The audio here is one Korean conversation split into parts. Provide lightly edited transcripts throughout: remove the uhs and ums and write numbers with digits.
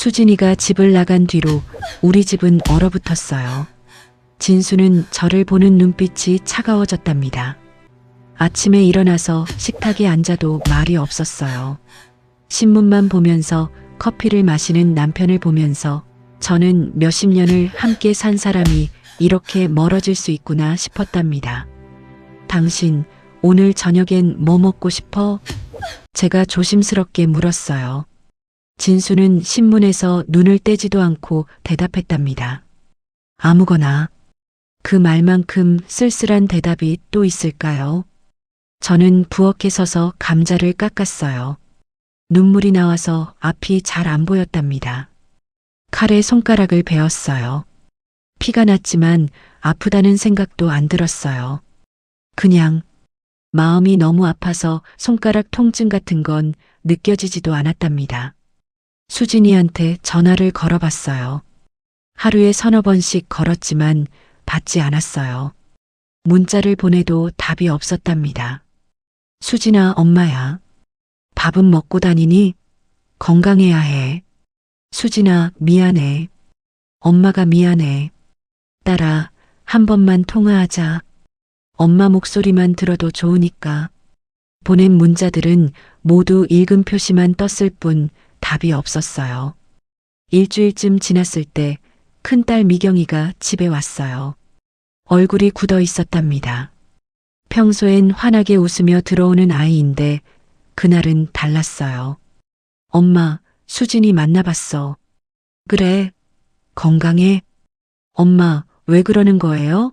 수진이가 집을 나간 뒤로 우리 집은 얼어붙었어요. 진수는 저를 보는 눈빛이 차가워졌답니다. 아침에 일어나서 식탁에 앉아도 말이 없었어요. 신문만 보면서 커피를 마시는 남편을 보면서 저는 몇십 년을 함께 산 사람이 이렇게 멀어질 수 있구나 싶었답니다. 당신, 오늘 저녁엔 뭐 먹고 싶어? 제가 조심스럽게 물었어요. 진수는 신문에서 눈을 떼지도 않고 대답했답니다. 아무거나. 그 말만큼 쓸쓸한 대답이 또 있을까요? 저는 부엌에 서서 감자를 깎았어요. 눈물이 나와서 앞이 잘 안 보였답니다. 칼에 손가락을 베었어요. 피가 났지만 아프다는 생각도 안 들었어요. 그냥 마음이 너무 아파서 손가락 통증 같은 건 느껴지지도 않았답니다. 수진이한테 전화를 걸어봤어요. 하루에 서너 번씩 걸었지만 받지 않았어요. 문자를 보내도 답이 없었답니다. 수진아, 엄마야. 밥은 먹고 다니니? 건강해야 해. 수진아, 미안해. 엄마가 미안해. 딸아, 한 번만 통화하자. 엄마 목소리만 들어도 좋으니까. 보낸 문자들은 모두 읽은 표시만 떴을 뿐 답이 없었어요. 일주일쯤 지났을 때 큰딸 미경이가 집에 왔어요. 얼굴이 굳어 있었답니다. 평소엔 환하게 웃으며 들어오는 아이인데 그날은 달랐어요. 엄마, 수진이 만나봤어. 그래, 건강해? 엄마, 왜 그러는 거예요?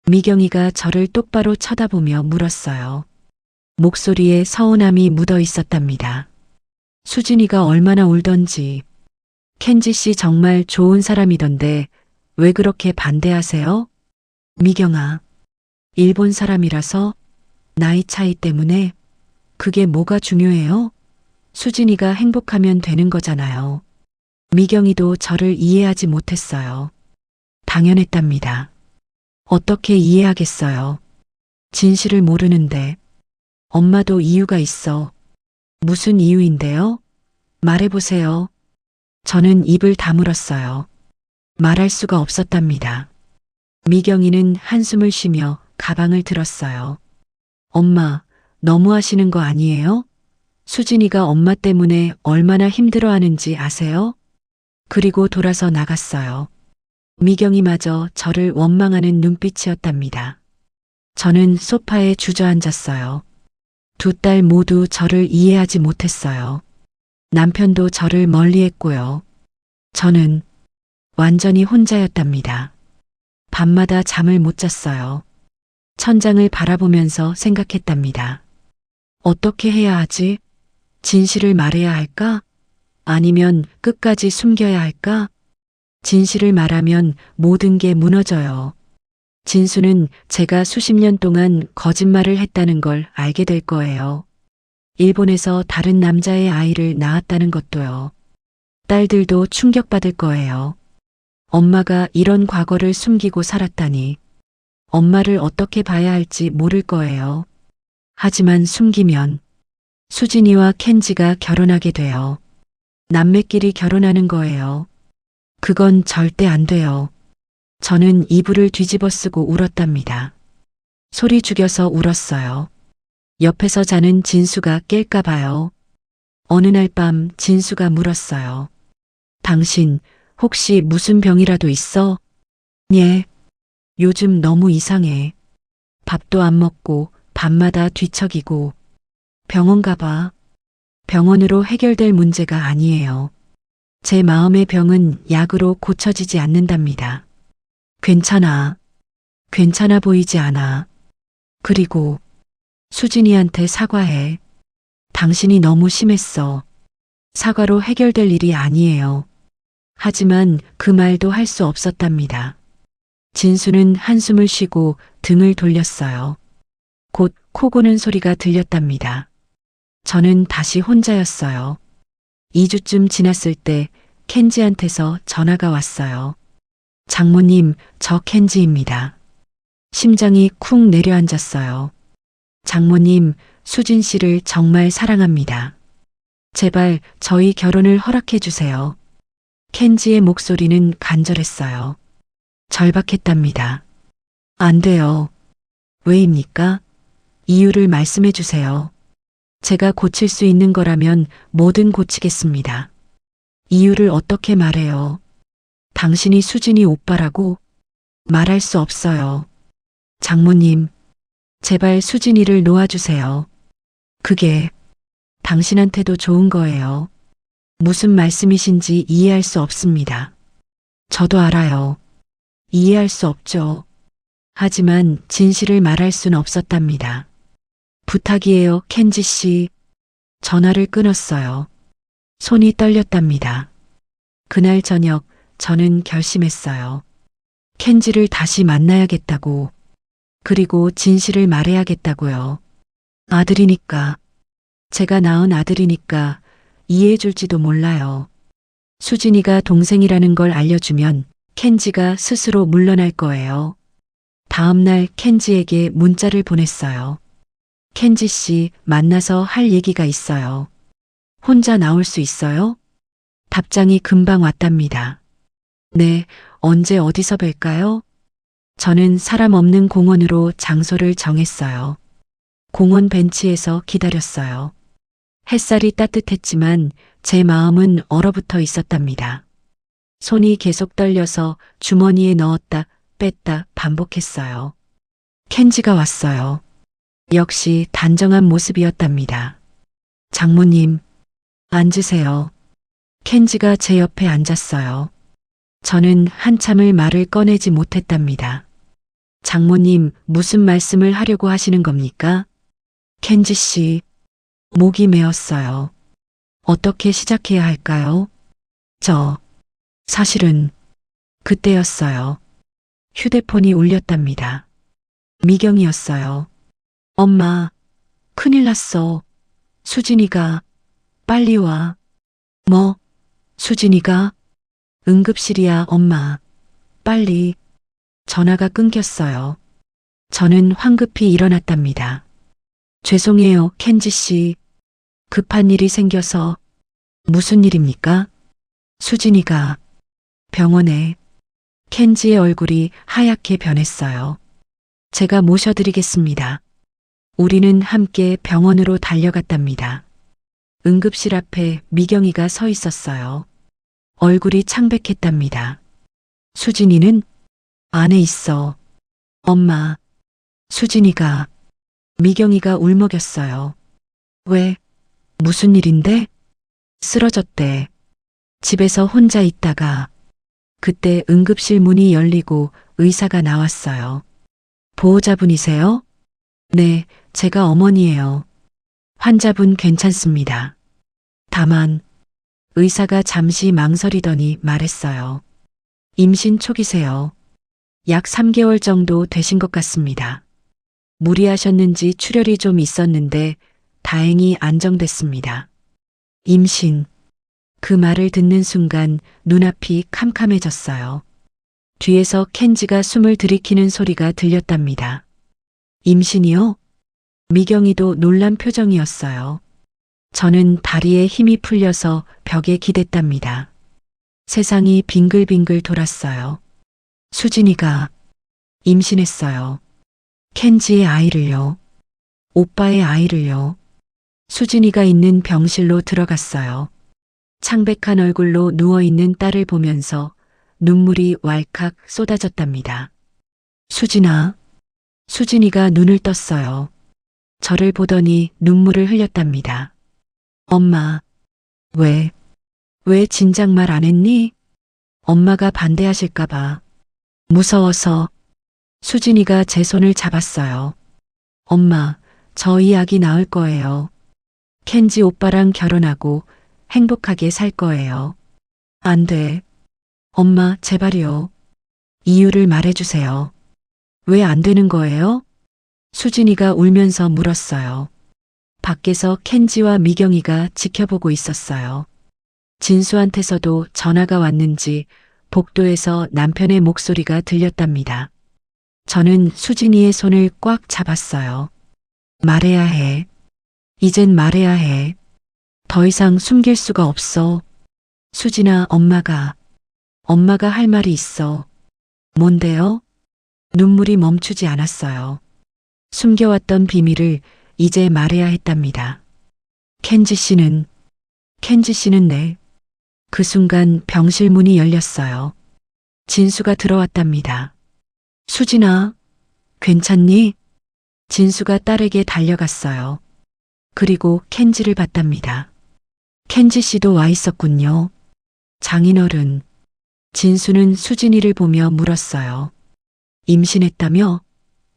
미경이가 저를 똑바로 쳐다보며 물었어요. 목소리에 서운함이 묻어 있었답니다. 수진이가 얼마나 울던지. 켄지 씨 정말 좋은 사람이던데 왜 그렇게 반대하세요? 미경아, 일본 사람이라서 나이 차이 때문에 그게 뭐가 중요해요? 수진이가 행복하면 되는 거잖아요. 미경이도 저를 이해하지 못했어요. 당연했답니다. 어떻게 이해하겠어요? 진실을 모르는데. 엄마도 이유가 있어. 무슨 이유인데요? 말해보세요. 저는 입을 다물었어요. 말할 수가 없었답니다. 미경이는 한숨을 쉬며 가방을 들었어요. 엄마, 너무하시는 거 아니에요? 수진이가 엄마 때문에 얼마나 힘들어하는지 아세요? 그리고 돌아서 나갔어요. 미경이마저 저를 원망하는 눈빛이었답니다. 저는 소파에 주저앉았어요. 두 딸 모두 저를 이해하지 못했어요. 남편도 저를 멀리했고요. 저는 완전히 혼자였답니다. 밤마다 잠을 못 잤어요. 천장을 바라보면서 생각했답니다. 어떻게 해야 하지? 진실을 말해야 할까? 아니면 끝까지 숨겨야 할까? 진실을 말하면 모든 게 무너져요. 진수는 제가 수십 년 동안 거짓말을 했다는 걸 알게 될 거예요. 일본에서 다른 남자의 아이를 낳았다는 것도요. 딸들도 충격받을 거예요. 엄마가 이런 과거를 숨기고 살았다니. 엄마를 어떻게 봐야 할지 모를 거예요. 하지만 숨기면 수진이와 켄지가 결혼하게 돼요. 남매끼리 결혼하는 거예요. 그건 절대 안 돼요. 저는 이불을 뒤집어 쓰고 울었답니다. 소리 죽여서 울었어요. 옆에서 자는 진수가 깰까 봐요. 어느 날 밤 진수가 물었어요. 당신 혹시 무슨 병이라도 있어? 예. 요즘 너무 이상해. 밥도 안 먹고 밤마다 뒤척이고. 병원 가봐. 병원으로 해결될 문제가 아니에요. 제 마음의 병은 약으로 고쳐지지 않는답니다. 괜찮아. 괜찮아 보이지 않아. 그리고 수진이한테 사과해. 당신이 너무 심했어. 사과로 해결될 일이 아니에요. 하지만 그 말도 할 수 없었답니다. 진수는 한숨을 쉬고 등을 돌렸어요. 곧 코 고는 소리가 들렸답니다. 저는 다시 혼자였어요. 2주쯤 지났을 때 켄지한테서 전화가 왔어요. 장모님, 저 켄지입니다. 심장이 쿵 내려앉았어요. 장모님, 수진 씨를 정말 사랑합니다. 제발 저희 결혼을 허락해 주세요. 켄지의 목소리는 간절했어요. 절박했답니다. 안 돼요. 왜입니까? 이유를 말씀해 주세요. 제가 고칠 수 있는 거라면 뭐든 고치겠습니다. 이유를 어떻게 말해요? 당신이 수진이 오빠라고 말할 수 없어요. 장모님, 제발 수진이를 놓아주세요. 그게 당신한테도 좋은 거예요. 무슨 말씀이신지 이해할 수 없습니다. 저도 알아요. 이해할 수 없죠. 하지만 진실을 말할 순 없었답니다. 부탁이에요, 켄지 씨. 전화를 끊었어요. 손이 떨렸답니다. 그날 저녁 저는 결심했어요. 켄지를 다시 만나야겠다고. 그리고 진실을 말해야겠다고요. 아들이니까. 제가 낳은 아들이니까 이해해 줄지도 몰라요. 수진이가 동생이라는 걸 알려주면 켄지가 스스로 물러날 거예요. 다음 날 켄지에게 문자를 보냈어요. 켄지 씨, 만나서 할 얘기가 있어요. 혼자 나올 수 있어요? 답장이 금방 왔답니다. 네, 언제 어디서 뵐까요? 저는 사람 없는 공원으로 장소를 정했어요. 공원 벤치에서 기다렸어요. 햇살이 따뜻했지만 제 마음은 얼어붙어 있었답니다. 손이 계속 떨려서 주머니에 넣었다 뺐다 반복했어요. 켄지가 왔어요. 역시 단정한 모습이었답니다. 장모님, 앉으세요. 켄지가 제 옆에 앉았어요. 저는 한참을 말을 꺼내지 못했답니다. 장모님, 무슨 말씀을 하려고 하시는 겁니까? 켄지 씨, 목이 메었어요. 어떻게 시작해야 할까요? 사실은 그때였어요. 휴대폰이 울렸답니다. 미경이었어요. 엄마, 큰일 났어. 수진이가, 빨리 와. 뭐, 수진이가? 응급실이야, 엄마. 빨리. 전화가 끊겼어요. 저는 황급히 일어났답니다. 죄송해요, 켄지 씨. 급한 일이 생겨서. 무슨 일입니까? 수진이가 병원에. 켄지의 얼굴이 하얗게 변했어요. 제가 모셔드리겠습니다. 우리는 함께 병원으로 달려갔답니다. 응급실 앞에 미경이가 서 있었어요. 얼굴이 창백했답니다. 수진이는 안에 있어. 엄마, 수진이가. 미경이가 울먹였어요. 왜? 무슨 일인데? 쓰러졌대. 집에서 혼자 있다가. 그때 응급실 문이 열리고 의사가 나왔어요. 보호자분이세요? 네, 제가 어머니예요. 환자분 괜찮습니다. 다만 의사가 잠시 망설이더니 말했어요. 임신 초기세요. 약 3개월 정도 되신 것 같습니다. 무리하셨는지 출혈이 좀 있었는데 다행히 안정됐습니다. 임신. 그 말을 듣는 순간 눈앞이 캄캄해졌어요. 뒤에서 켄지가 숨을 들이키는 소리가 들렸답니다. 임신이요? 미경이도 놀란 표정이었어요. 저는 다리에 힘이 풀려서 벽에 기댔답니다. 세상이 빙글빙글 돌았어요. 수진이가 임신했어요. 켄지의 아이를요. 오빠의 아이를요. 수진이가 있는 병실로 들어갔어요. 창백한 얼굴로 누워있는 딸을 보면서 눈물이 왈칵 쏟아졌답니다. 수진아. 수진이가 눈을 떴어요. 저를 보더니 눈물을 흘렸답니다. 엄마, 왜 진작 말 안 했니? 엄마가 반대하실까봐. 무서워서. 수진이가 제 손을 잡았어요. 엄마, 저 이 아기 낳을 거예요. 켄지 오빠랑 결혼하고 행복하게 살 거예요. 안 돼. 엄마, 제발요. 이유를 말해주세요. 왜 안 되는 거예요? 수진이가 울면서 물었어요. 밖에서 켄지와 미경이가 지켜보고 있었어요. 진수한테서도 전화가 왔는지 복도에서 남편의 목소리가 들렸답니다. 저는 수진이의 손을 꽉 잡았어요. 말해야 해. 이젠 말해야 해. 더 이상 숨길 수가 없어. 수진아, 엄마가 엄마가 할 말이 있어. 뭔데요? 눈물이 멈추지 않았어요. 숨겨왔던 비밀을 이제 말해야 했답니다. 켄지 씨는 네. 그 순간 병실 문이 열렸어요. 진수가 들어왔답니다. 수진아, 괜찮니? 진수가 딸에게 달려갔어요. 그리고 켄지를 봤답니다. 켄지 씨도 와 있었군요. 장인어른. 진수는 수진이를 보며 물었어요. 임신했다며?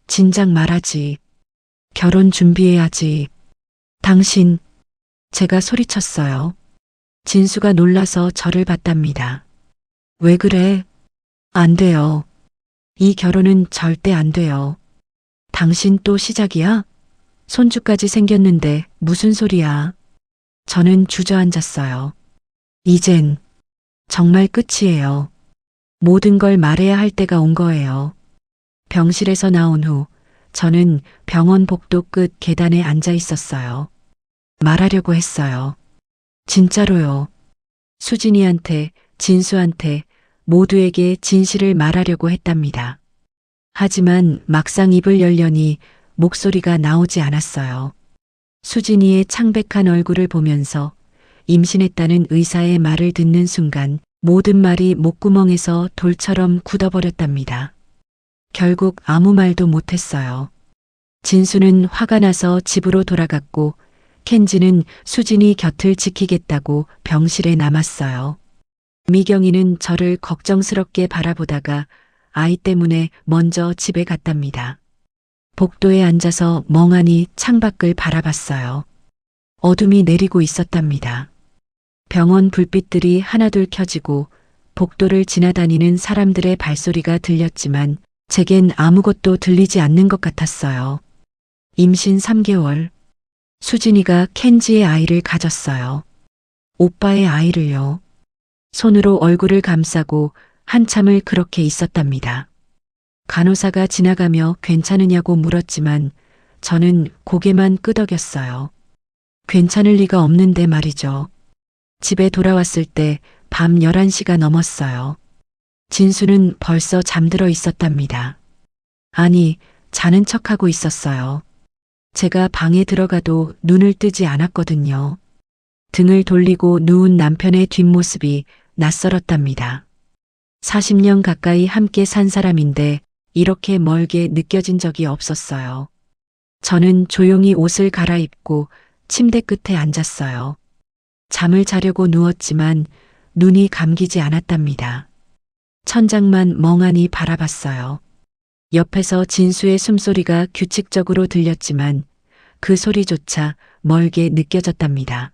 진작 말하지. 결혼 준비해야지. 당신, 제가 소리쳤어요. 진수가 놀라서 저를 봤답니다. 왜 그래? 안 돼요. 이 결혼은 절대 안 돼요. 당신 또 시작이야? 손주까지 생겼는데 무슨 소리야? 저는 주저앉았어요. 이젠 정말 끝이에요. 모든 걸 말해야 할 때가 온 거예요. 병실에서 나온 후 저는 병원 복도 끝 계단에 앉아 있었어요. 말하려고 했어요. 진짜로요. 수진이한테, 진수한테 모두에게 진실을 말하려고 했답니다. 하지만 막상 입을 열려니 목소리가 나오지 않았어요. 수진이의 창백한 얼굴을 보면서 임신했다는 의사의 말을 듣는 순간 모든 말이 목구멍에서 돌처럼 굳어버렸답니다. 결국 아무 말도 못했어요. 진수는 화가 나서 집으로 돌아갔고 켄지는 수진이 곁을 지키겠다고 병실에 남았어요. 미경이는 저를 걱정스럽게 바라보다가 아이 때문에 먼저 집에 갔답니다. 복도에 앉아서 멍하니 창밖을 바라봤어요. 어둠이 내리고 있었답니다. 병원 불빛들이 하나둘 켜지고 복도를 지나다니는 사람들의 발소리가 들렸지만 제겐 아무것도 들리지 않는 것 같았어요. 임신 3개월. 수진이가 켄지의 아이를 가졌어요. 오빠의 아이를요. 손으로 얼굴을 감싸고 한참을 그렇게 있었답니다. 간호사가 지나가며 괜찮으냐고 물었지만 저는 고개만 끄덕였어요. 괜찮을 리가 없는데 말이죠. 집에 돌아왔을 때 밤 11시가 넘었어요. 진수는 벌써 잠들어 있었답니다. 아니, 자는 척하고 있었어요. 제가 방에 들어가도 눈을 뜨지 않았거든요. 등을 돌리고 누운 남편의 뒷모습이 낯설었답니다. 40년 가까이 함께 산 사람인데 이렇게 멀게 느껴진 적이 없었어요. 저는 조용히 옷을 갈아입고 침대 끝에 앉았어요. 잠을 자려고 누웠지만 눈이 감기지 않았답니다. 천장만 멍하니 바라봤어요. 옆에서 진수의 숨소리가 규칙적으로 들렸지만 그 소리조차 멀게 느껴졌답니다.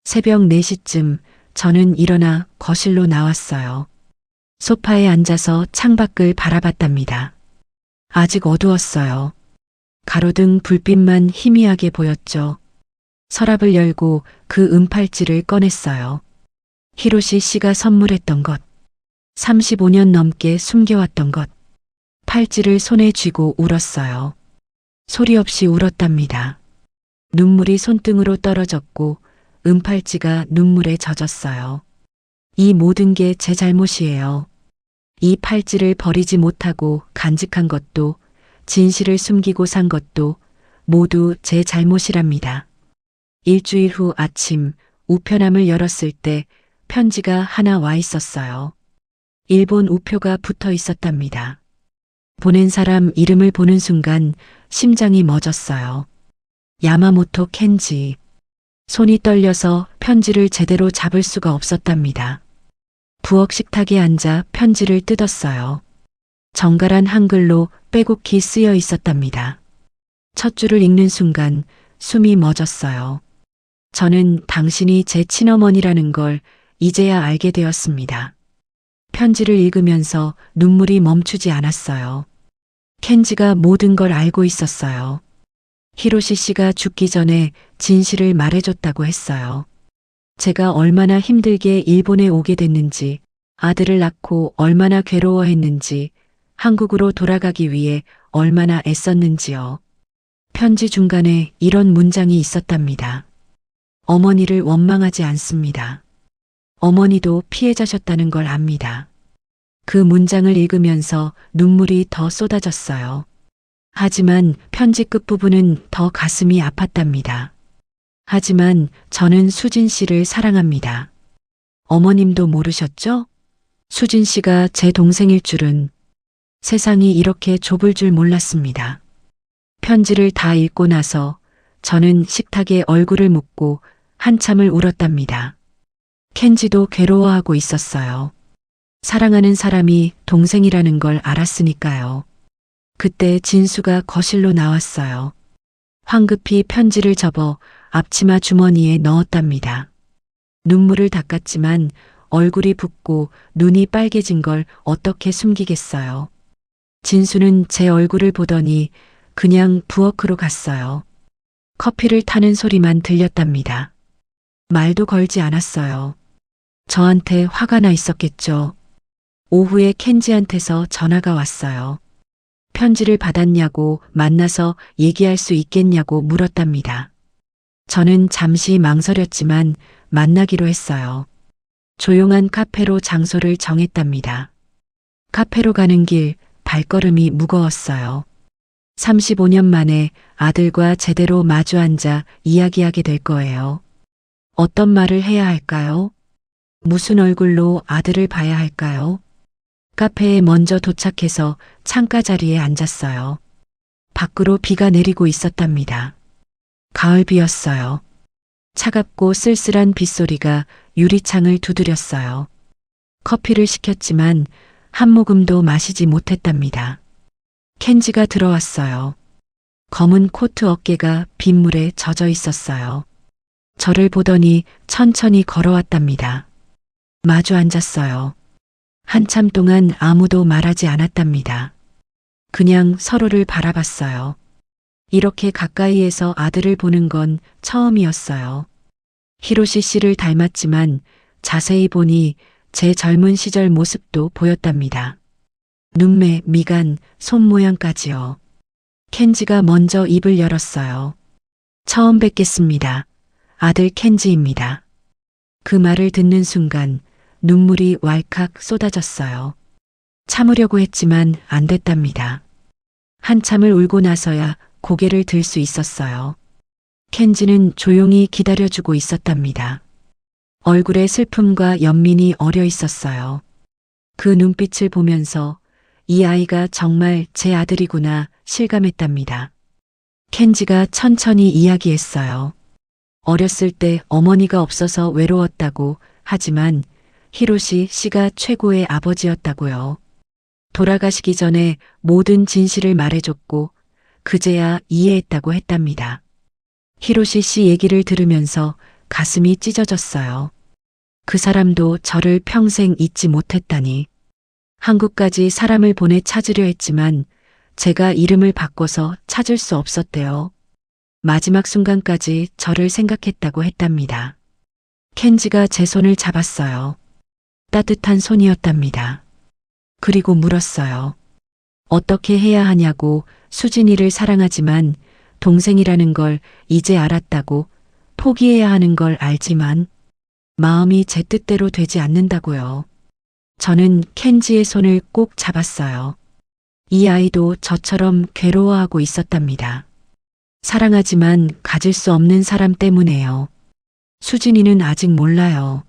새벽 4시쯤 저는 일어나 거실로 나왔어요. 소파에 앉아서 창밖을 바라봤답니다. 아직 어두웠어요. 가로등 불빛만 희미하게 보였죠. 서랍을 열고 그 은팔찌를 꺼냈어요. 히로시 씨가 선물했던 것. 35년 넘게 숨겨왔던 것. 팔찌를 손에 쥐고 울었어요. 소리 없이 울었답니다. 눈물이 손등으로 떨어졌고 은팔찌가 눈물에 젖었어요. 이 모든 게 제 잘못이에요. 이 팔찌를 버리지 못하고 간직한 것도 진실을 숨기고 산 것도 모두 제 잘못이랍니다. 일주일 후 아침 우편함을 열었을 때 편지가 하나 와 있었어요. 일본 우표가 붙어 있었답니다. 보낸 사람 이름을 보는 순간 심장이 멎었어요. 야마모토 켄지. 손이 떨려서 편지를 제대로 잡을 수가 없었답니다. 부엌 식탁에 앉아 편지를 뜯었어요. 정갈한 한글로 빼곡히 쓰여 있었답니다. 첫 줄을 읽는 순간 숨이 멎었어요. 저는 당신이 제 친어머니라는 걸 이제야 알게 되었습니다. 편지를 읽으면서 눈물이 멈추지 않았어요. 켄지가 모든 걸 알고 있었어요. 히로시 씨가 죽기 전에 진실을 말해줬다고 했어요. 제가 얼마나 힘들게 일본에 오게 됐는지, 아들을 낳고 얼마나 괴로워했는지, 한국으로 돌아가기 위해 얼마나 애썼는지요. 편지 중간에 이런 문장이 있었답니다. 어머니를 원망하지 않습니다. 어머니도 피해자셨다는 걸 압니다. 그 문장을 읽으면서 눈물이 더 쏟아졌어요. 하지만 편지 끝부분은 더 가슴이 아팠답니다. 하지만 저는 수진 씨를 사랑합니다. 어머님도 모르셨죠? 수진 씨가 제 동생일 줄은 세상이 이렇게 좁을 줄 몰랐습니다. 편지를 다 읽고 나서 저는 식탁에 얼굴을 묻고 한참을 울었답니다. 켄지도 괴로워하고 있었어요. 사랑하는 사람이 동생이라는 걸 알았으니까요. 그때 진수가 거실로 나왔어요. 황급히 편지를 접어 앞치마 주머니에 넣었답니다. 눈물을 닦았지만 얼굴이 붓고 눈이 빨개진 걸 어떻게 숨기겠어요. 진수는 제 얼굴을 보더니 그냥 부엌으로 갔어요. 커피를 타는 소리만 들렸답니다. 말도 걸지 않았어요. 저한테 화가 나 있었겠죠. 오후에 켄지한테서 전화가 왔어요. 편지를 받았냐고 만나서 얘기할 수 있겠냐고 물었답니다. 저는 잠시 망설였지만 만나기로 했어요. 조용한 카페로 장소를 정했답니다. 카페로 가는 길 발걸음이 무거웠어요. 35년 만에 아들과 제대로 마주 앉아 이야기하게 될 거예요. 어떤 말을 해야 할까요? 무슨 얼굴로 아들을 봐야 할까요? 카페에 먼저 도착해서 창가 자리에 앉았어요. 밖으로 비가 내리고 있었답니다. 가을비였어요. 차갑고 쓸쓸한 빗소리가 유리창을 두드렸어요. 커피를 시켰지만 한 모금도 마시지 못했답니다. 켄지가 들어왔어요. 검은 코트 어깨가 빗물에 젖어 있었어요. 저를 보더니 천천히 걸어왔답니다. 마주 앉았어요. 한참 동안 아무도 말하지 않았답니다. 그냥 서로를 바라봤어요. 이렇게 가까이에서 아들을 보는 건 처음이었어요. 히로시 씨를 닮았지만 자세히 보니 제 젊은 시절 모습도 보였답니다. 눈매, 미간, 손 모양까지요. 켄지가 먼저 입을 열었어요. 처음 뵙겠습니다. 아들 켄지입니다. 그 말을 듣는 순간 눈물이 왈칵 쏟아졌어요. 참으려고 했지만 안 됐답니다. 한참을 울고 나서야 고개를 들 수 있었어요. 켄지는 조용히 기다려주고 있었답니다. 얼굴에 슬픔과 연민이 어려 있었어요. 그 눈빛을 보면서 이 아이가 정말 제 아들이구나 실감했답니다. 켄지가 천천히 이야기했어요. 어렸을 때 어머니가 없어서 외로웠다고 하지만 히로시 씨가 최고의 아버지였다고요. 돌아가시기 전에 모든 진실을 말해줬고 그제야 이해했다고 했답니다. 히로시 씨 얘기를 들으면서 가슴이 찢어졌어요. 그 사람도 저를 평생 잊지 못했다니. 한국까지 사람을 보내 찾으려 했지만 제가 이름을 바꿔서 찾을 수 없었대요. 마지막 순간까지 저를 생각했다고 했답니다. 켄지가 제 손을 잡았어요. 따뜻한 손이었답니다. 그리고 물었어요. 어떻게 해야 하냐고. 수진이를 사랑하지만 동생이라는 걸 이제 알았다고. 포기해야 하는 걸 알지만 마음이 제 뜻대로 되지 않는다고요. 저는 켄지의 손을 꼭 잡았어요. 이 아이도 저처럼 괴로워하고 있었답니다. 사랑하지만 가질 수 없는 사람 때문에요. 수진이는 아직 몰라요.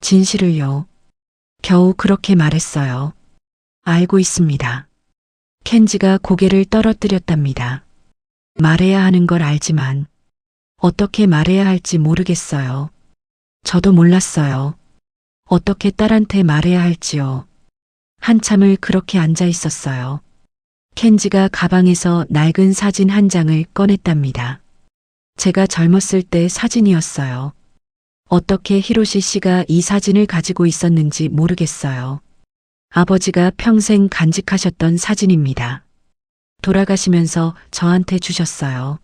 진실을요. 겨우 그렇게 말했어요. 알고 있습니다. 켄지가 고개를 떨어뜨렸답니다. 말해야 하는 걸 알지만 어떻게 말해야 할지 모르겠어요. 저도 몰랐어요. 어떻게 딸한테 말해야 할지요. 한참을 그렇게 앉아 있었어요. 켄지가 가방에서 낡은 사진 한 장을 꺼냈답니다. 제가 젊었을 때 사진이었어요. 어떻게 히로시 씨가 이 사진을 가지고 있었는지 모르겠어요. 아버지가 평생 간직하셨던 사진입니다. 돌아가시면서 저한테 주셨어요.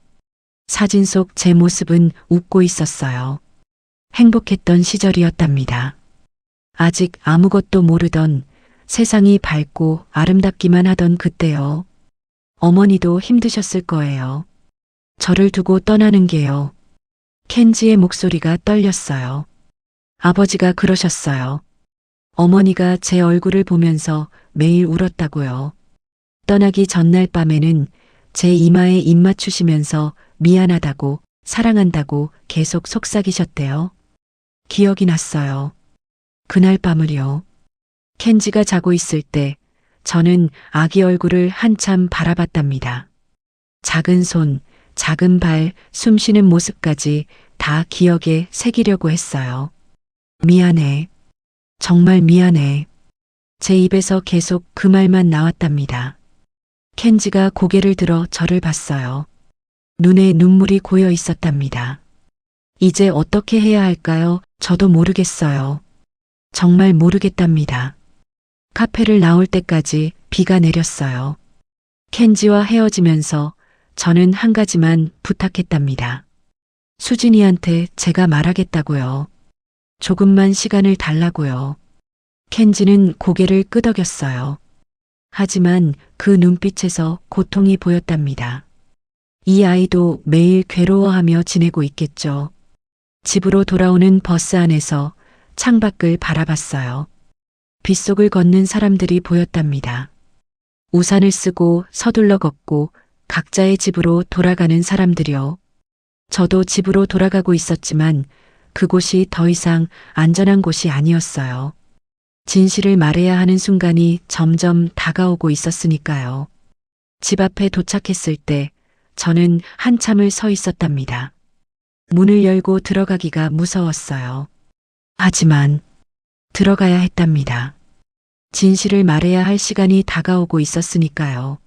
사진 속 제 모습은 웃고 있었어요. 행복했던 시절이었답니다. 아직 아무것도 모르던 세상이 밝고 아름답기만 하던 그때요. 어머니도 힘드셨을 거예요. 저를 두고 떠나는 게요. 켄지의 목소리가 떨렸어요. 아버지가 그러셨어요. 어머니가 제 얼굴을 보면서 매일 울었다고요. 떠나기 전날 밤에는 제 이마에 입 맞추시면서 미안하다고 사랑한다고 계속 속삭이셨대요. 기억이 났어요. 그날 밤을요. 켄지가 자고 있을 때 저는 아기 얼굴을 한참 바라봤답니다. 작은 손, 작은 발, 숨 쉬는 모습까지 다 기억에 새기려고 했어요. 미안해. 정말 미안해. 제 입에서 계속 그 말만 나왔답니다. 켄지가 고개를 들어 저를 봤어요. 눈에 눈물이 고여 있었답니다. 이제 어떻게 해야 할까요? 저도 모르겠어요. 정말 모르겠답니다. 카페를 나올 때까지 비가 내렸어요. 켄지와 헤어지면서 저는 한 가지만 부탁했답니다. 수진이한테 제가 말하겠다고요. 조금만 시간을 달라고요. 켄지는 고개를 끄덕였어요. 하지만 그 눈빛에서 고통이 보였답니다. 이 아이도 매일 괴로워하며 지내고 있겠죠. 집으로 돌아오는 버스 안에서 창밖을 바라봤어요. 빗속을 걷는 사람들이 보였답니다. 우산을 쓰고 서둘러 걷고 각자의 집으로 돌아가는 사람들이요. 저도 집으로 돌아가고 있었지만 그곳이 더 이상 안전한 곳이 아니었어요. 진실을 말해야 하는 순간이 점점 다가오고 있었으니까요. 집 앞에 도착했을 때 저는 한참을 서 있었답니다. 문을 열고 들어가기가 무서웠어요. 하지만 들어가야 했답니다. 진실을 말해야 할 시간이 다가오고 있었으니까요.